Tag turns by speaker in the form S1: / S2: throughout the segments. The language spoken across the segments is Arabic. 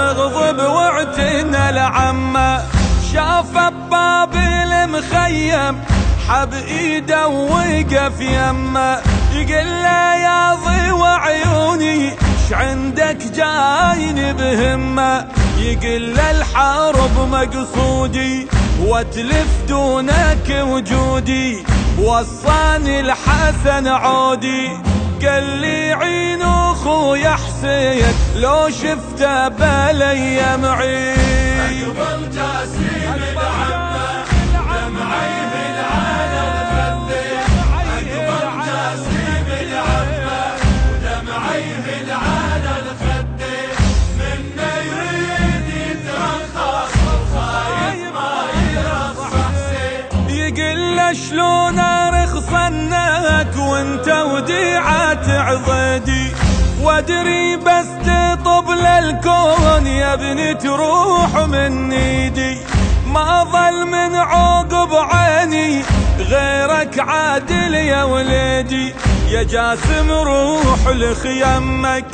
S1: تغضب واعتنى العمة. شاف بباب المخيم حب ايده ووقف يمه، يقول له يا ضوى عيوني ش عندك جاين بهمه. يقول له الحرب مقصودي واتلف دونك وجودي، وصاني الحسن عودي قال لي عين اخويا حسين لو شفته بالايام عين.
S2: اقبل جاسم العمه دمعيه العالى الفدي، اقبل جاسم العمه ودمعيه العالى الفدي، منه يريد يترخص وخايف ما يرخص حسين.
S1: يقول له شلون ارخص عنك وانت وديعة عضدي، وادري بس تطب للكون يا ابني تروح من ايدي. ما ظل من عقب عيني غيرك عادل يا ولدي. يا جاسم روح لخيمك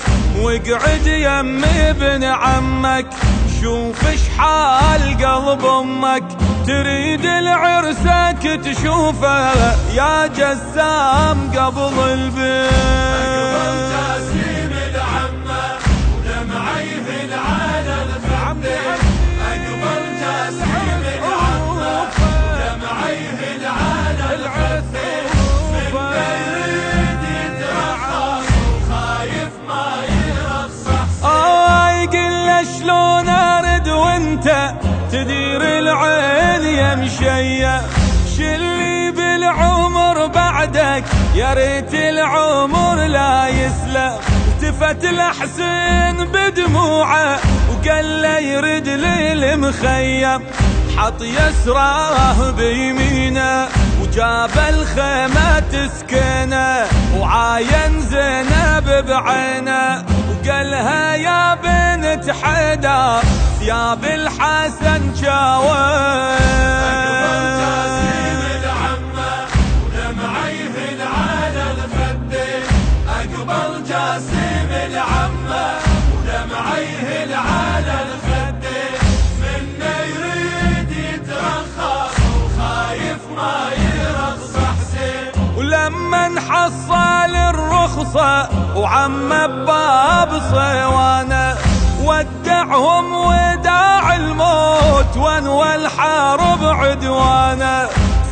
S1: واقعد يم ابن عمك، شوف اش حال قلب امك تريد العرسك تشوفه يا جسام قبل البيت.
S2: اقبل جاسم العمه ودمعيه العالى الفدي، اقبل جاسم العمه ودمعيه العالى الفدي، منه يريد يترخص وخايف ما يرخص.
S1: يقول له شلون ارد وانت تدير العين يا مشيه، شلي بالعمر بعدك يا ريت العمر لا يسلم. التفت لحسين بدموعه وقال له يرد لي المخيم، حط يسراه بيمينه وجاب الخيمه تسكنه، وعاين زينب بعينه وقالها يا بنت حيدر ثياب الحسن شاوي.
S2: اقبل جاسم العمه ودمعيه العالى الفدي، اقبل جاسم العمه ودمعيه العالى الفدي، منه يريد يترخص وخايف ما يرخص حسين.
S1: ولما نحصل الرخصة وعم باب صيوانه ودعهم وداع الموت وانوى الحرب عدوانه،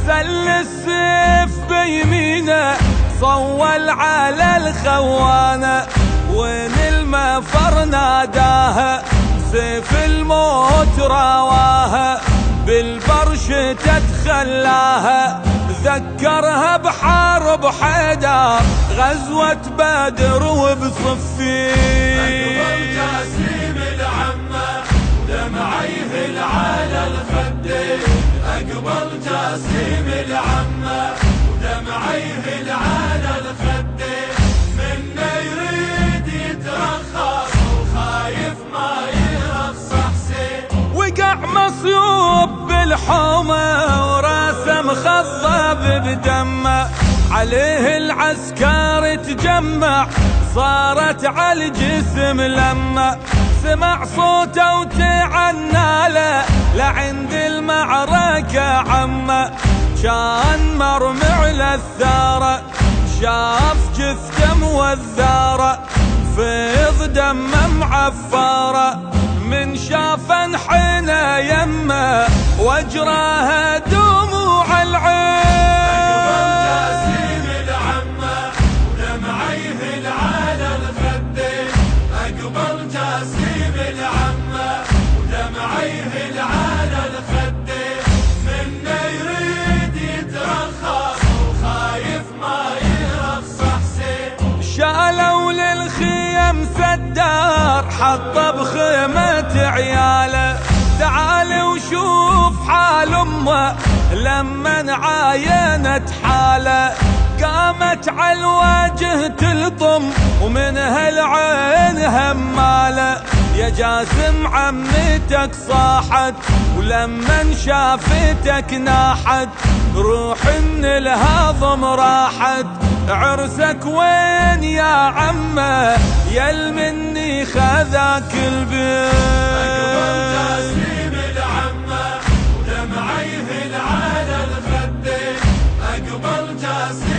S1: سل السيف بيمينه صول على الخوانه، وين المفر ناداها سيف الموت رواها، بالبرش تتخلاها ذكرها بحرب حيدر غزوة بدر وبصفين.
S2: اقبل جاسم العمه ودمعيه العالى الفدي، اقبل جاسم العمه ودمعيه العالى الفدي، منه يريد يترخص وخايف ما يرخص حسين.
S1: وقع مصيوب بالحومه وراسه مخضب بدمه، عليه العسكر تجمع صارت على الجسم لما سمع صوته وتعنى له لعند المعركة عمه، كان مرمي على الثارة شاف جثته موذارة فيض دمه معفارة، من شاف انحنى يمه واجراها دموع العين.
S2: اقبل جاسم العمه ودمعيه العالى الفدي، اقبل جاسم العمه ودمعيه العالى الفدي، منه يريد يترخص وخايف ما يرخص حسين.
S1: شالوا للخيم سدار حطه بخيمة عياله، تعال وشوف حال امه لما عاينت حاله، قامت على الوجه تلطم ومنها العين هماله، يا جاسم عمتك صاحت ولما شافتك ناحت، روح من الهضم راحت عرسك وين يا عمه يل مني خذاك البيت.
S2: جاسم العمه ودمعيه على الخدين، اقبل جاسم